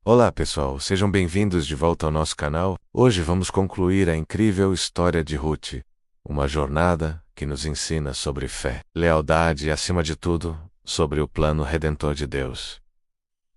Olá pessoal, sejam bem-vindos de volta ao nosso canal. Hoje vamos concluir a incrível história de Ruth, uma jornada que nos ensina sobre fé, lealdade e, acima de tudo, sobre o plano redentor de Deus.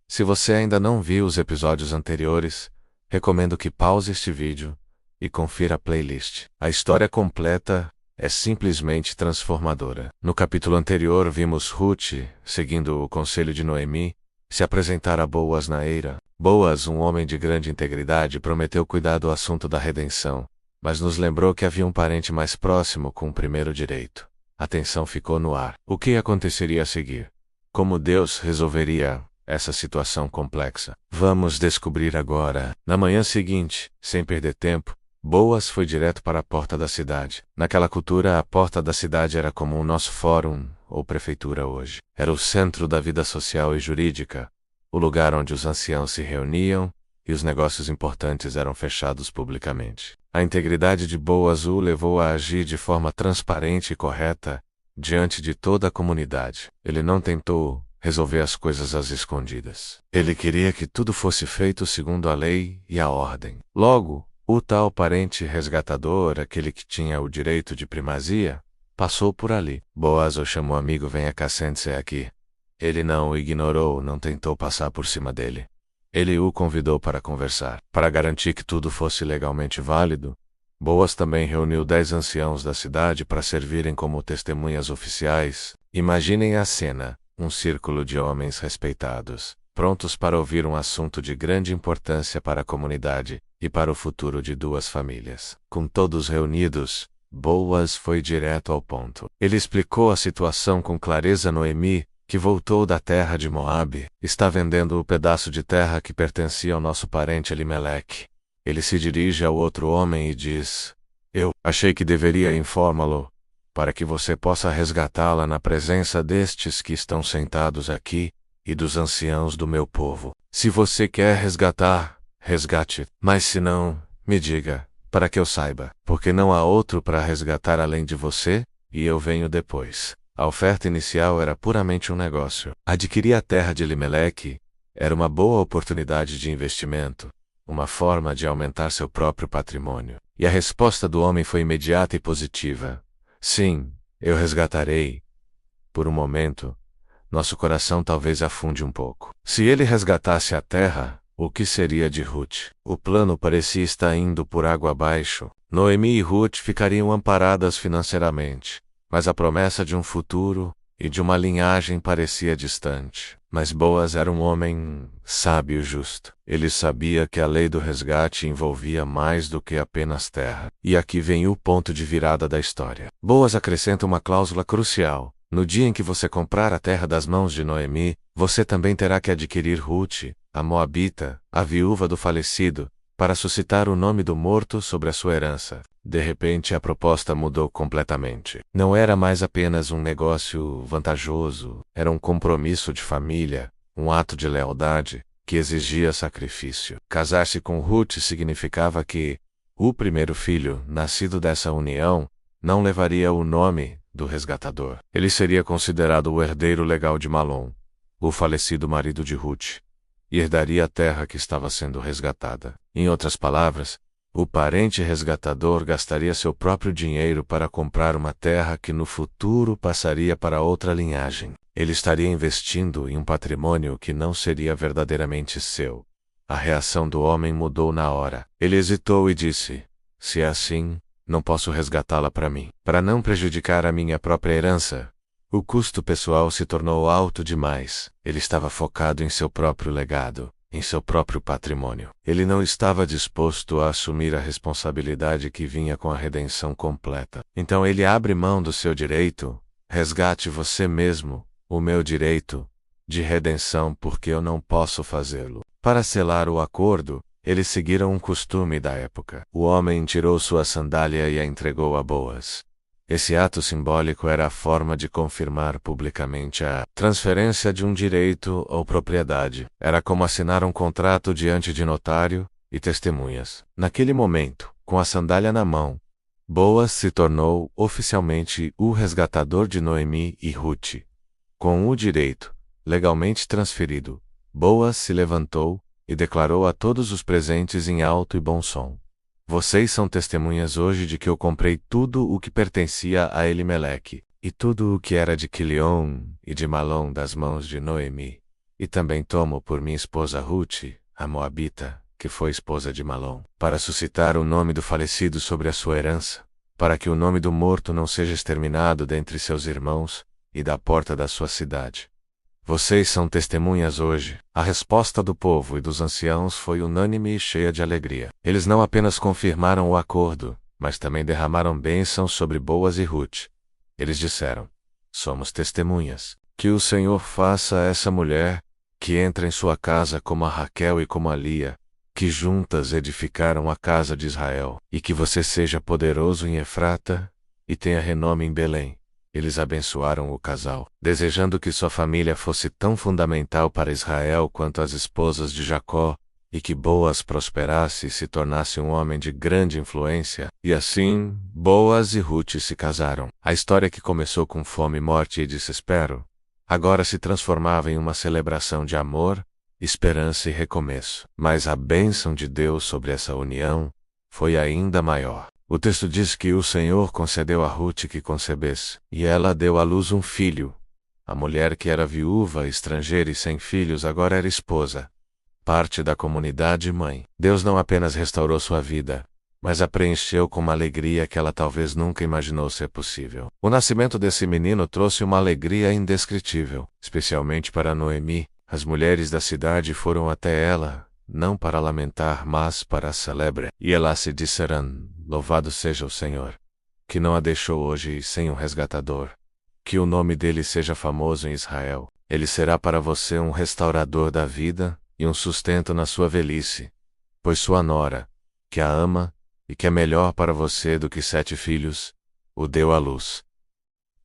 Se você ainda não viu os episódios anteriores, recomendo que pause este vídeo e confira a playlist. A história completa é simplesmente transformadora. No capítulo anterior vimos Ruth, seguindo o conselho de Noemi, se apresentar a Boaz na eira. Boaz, um homem de grande integridade, prometeu cuidar do assunto da redenção, mas nos lembrou que havia um parente mais próximo com o primeiro direito. A tensão ficou no ar. O que aconteceria a seguir? Como Deus resolveria essa situação complexa? Vamos descobrir agora. Na manhã seguinte, sem perder tempo, Boaz foi direto para a porta da cidade. Naquela cultura, a porta da cidade era como o nosso fórum ou prefeitura hoje. Era o centro da vida social e jurídica, o lugar onde os anciãos se reuniam e os negócios importantes eram fechados publicamente. A integridade de Boaz o levou a agir de forma transparente e correta diante de toda a comunidade. Ele não tentou resolver as coisas às escondidas. Ele queria que tudo fosse feito segundo a lei e a ordem. Logo, o tal parente resgatador, aquele que tinha o direito de primazia, passou por ali. Boaz o chamou amigo, venha cá, sente-se aqui. Ele não o ignorou, não tentou passar por cima dele. Ele o convidou para conversar. Para garantir que tudo fosse legalmente válido, Boaz também reuniu 10 anciãos da cidade para servirem como testemunhas oficiais. Imaginem a cena, um círculo de homens respeitados, prontos para ouvir um assunto de grande importância para a comunidade e para o futuro de duas famílias. Com todos reunidos, Boaz foi direto ao ponto. Ele explicou a situação com clareza a Noemi, que voltou da terra de Moabe, está vendendo o pedaço de terra que pertencia ao nosso parente Elimeleque. Ele se dirige ao outro homem e diz: eu achei que deveria informá-lo, para que você possa resgatá-la na presença destes que estão sentados aqui e dos anciãos do meu povo. Se você quer resgatar, resgate, mas se não, me diga, para que eu saiba, porque não há outro para resgatar além de você, e eu venho depois. A oferta inicial era puramente um negócio. Adquirir a terra de Elimeleque era uma boa oportunidade de investimento, uma forma de aumentar seu próprio patrimônio. E a resposta do homem foi imediata e positiva. Sim, eu resgatarei. Por um momento, nosso coração talvez afunde um pouco. Se ele resgatasse a terra, o que seria de Ruth? O plano parecia estar indo por água abaixo. Noemi e Ruth ficariam amparadas financeiramente, mas a promessa de um futuro e de uma linhagem parecia distante. Mas Boaz era um homem sábio e justo. Ele sabia que a lei do resgate envolvia mais do que apenas terra. E aqui vem o ponto de virada da história. Boaz acrescenta uma cláusula crucial. No dia em que você comprar a terra das mãos de Noemi, você também terá que adquirir Ruth, a Moabita, a viúva do falecido, para suscitar o nome do morto sobre a sua herança. De repente a proposta mudou completamente. Não era mais apenas um negócio vantajoso, era um compromisso de família, um ato de lealdade, que exigia sacrifício. Casar-se com Ruth significava que o primeiro filho, nascido dessa união, não levaria o nome do resgatador. Ele seria considerado o herdeiro legal de Malom, o falecido marido de Ruth, e herdaria a terra que estava sendo resgatada. Em outras palavras, o parente resgatador gastaria seu próprio dinheiro para comprar uma terra que no futuro passaria para outra linhagem. Ele estaria investindo em um patrimônio que não seria verdadeiramente seu. A reação do homem mudou na hora. Ele hesitou e disse: se é assim, não posso resgatá-la para mim. Para não prejudicar a minha própria herança, o custo pessoal se tornou alto demais. Ele estava focado em seu próprio legado, em seu próprio patrimônio. Ele não estava disposto a assumir a responsabilidade que vinha com a redenção completa. Então ele abre mão do seu direito: resgate você mesmo, o meu direito de redenção, porque eu não posso fazê-lo. Para selar o acordo, eles seguiram um costume da época. O homem tirou sua sandália e a entregou a Boaz. Esse ato simbólico era a forma de confirmar publicamente a transferência de um direito ou propriedade. Era como assinar um contrato diante de notário e testemunhas. Naquele momento, com a sandália na mão, Boaz se tornou oficialmente o resgatador de Noemi e Ruth. Com o direito legalmente transferido, Boaz se levantou e declarou a todos os presentes em alto e bom som: Vocês são testemunhas hoje de que eu comprei tudo o que pertencia a Elimeleque, e tudo o que era de Quilion e de Malom das mãos de Noemi. E também tomo por minha esposa Ruth, a Moabita, que foi esposa de Malom, para suscitar o nome do falecido sobre a sua herança, para que o nome do morto não seja exterminado dentre seus irmãos, e da porta da sua cidade. Vocês são testemunhas hoje. A resposta do povo e dos anciãos foi unânime e cheia de alegria. Eles não apenas confirmaram o acordo, mas também derramaram bênçãos sobre Boaz e Ruth. Eles disseram: Somos testemunhas. Que o Senhor faça a essa mulher, que entra em sua casa como a Raquel e como a Lia, que juntas edificaram a casa de Israel, e que você seja poderoso em Efrata, e tenha renome em Belém. Eles abençoaram o casal, desejando que sua família fosse tão fundamental para Israel quanto as esposas de Jacó, e que Boaz prosperasse e se tornasse um homem de grande influência. E assim, Boaz e Ruth se casaram. A história que começou com fome, morte e desespero, agora se transformava em uma celebração de amor, esperança e recomeço. Mas a bênção de Deus sobre essa união foi ainda maior. O texto diz que o Senhor concedeu a Ruth que concebesse, e ela deu à luz um filho. A mulher que era viúva, estrangeira e sem filhos agora era esposa, parte da comunidade e mãe. Deus não apenas restaurou sua vida, mas a preencheu com uma alegria que ela talvez nunca imaginou ser possível. O nascimento desse menino trouxe uma alegria indescritível, especialmente para Noemi. As mulheres da cidade foram até ela, não para lamentar, mas para celebrar. E elas se disseram: Louvado seja o Senhor, que não a deixou hoje sem um resgatador. Que o nome dele seja famoso em Israel. Ele será para você um restaurador da vida e um sustento na sua velhice, pois sua nora, que a ama e que é melhor para você do que 7 filhos, o deu à luz.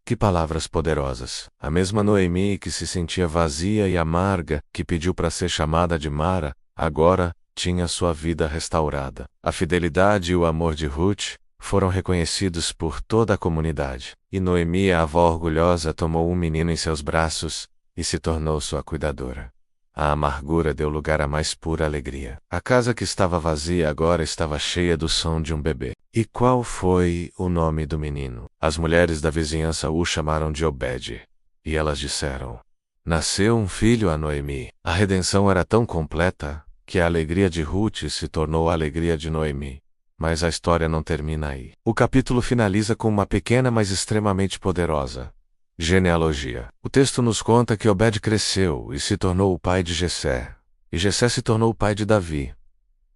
Que palavras poderosas! A mesma Noemi que se sentia vazia e amarga, que pediu para ser chamada de Mara, agora tinha sua vida restaurada. A fidelidade e o amor de Ruth foram reconhecidos por toda a comunidade. E Noemi, a avó orgulhosa, tomou um menino em seus braços e se tornou sua cuidadora. A amargura deu lugar à mais pura alegria. A casa que estava vazia agora estava cheia do som de um bebê. E qual foi o nome do menino? As mulheres da vizinhança o chamaram de Obed. E elas disseram: Nasceu um filho a Noemi. A redenção era tão completa que a alegria de Ruth se tornou a alegria de Noemi. Mas a história não termina aí. O capítulo finaliza com uma pequena, mas extremamente poderosa genealogia. O texto nos conta que Obed cresceu e se tornou o pai de Jessé, e Jessé se tornou o pai de Davi.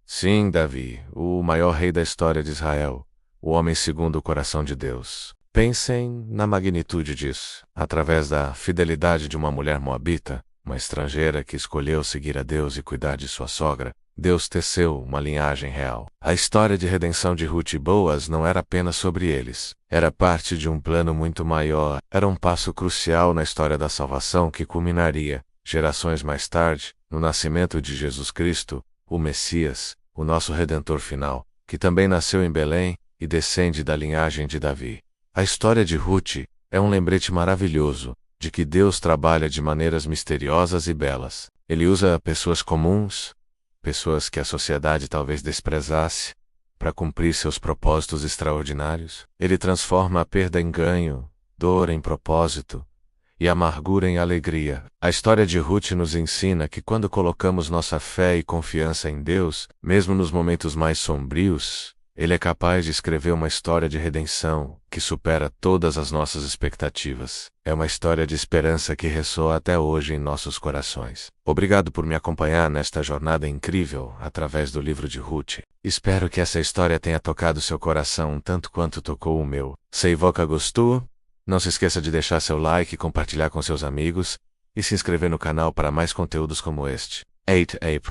Sim, Davi, o maior rei da história de Israel, o homem segundo o coração de Deus. Pensem na magnitude disso. Através da fidelidade de uma mulher moabita, uma estrangeira que escolheu seguir a Deus e cuidar de sua sogra, Deus teceu uma linhagem real. A história de redenção de Ruth e Boaz não era apenas sobre eles. Era parte de um plano muito maior. Era um passo crucial na história da salvação que culminaria, gerações mais tarde, no nascimento de Jesus Cristo, o Messias, o nosso Redentor final, que também nasceu em Belém e descende da linhagem de Davi. A história de Ruth é um lembrete maravilhoso de que Deus trabalha de maneiras misteriosas e belas. Ele usa pessoas comuns, pessoas que a sociedade talvez desprezasse, para cumprir seus propósitos extraordinários. Ele transforma a perda em ganho, dor em propósito e amargura em alegria. A história de Ruth nos ensina que quando colocamos nossa fé e confiança em Deus, mesmo nos momentos mais sombrios, Ele é capaz de escrever uma história de redenção que supera todas as nossas expectativas. É uma história de esperança que ressoa até hoje em nossos corações. Obrigado por me acompanhar nesta jornada incrível através do livro de Ruth. Espero que essa história tenha tocado seu coração tanto quanto tocou o meu. Se você gostou, não se esqueça de deixar seu like, compartilhar com seus amigos e se inscrever no canal para mais conteúdos como este. 8 April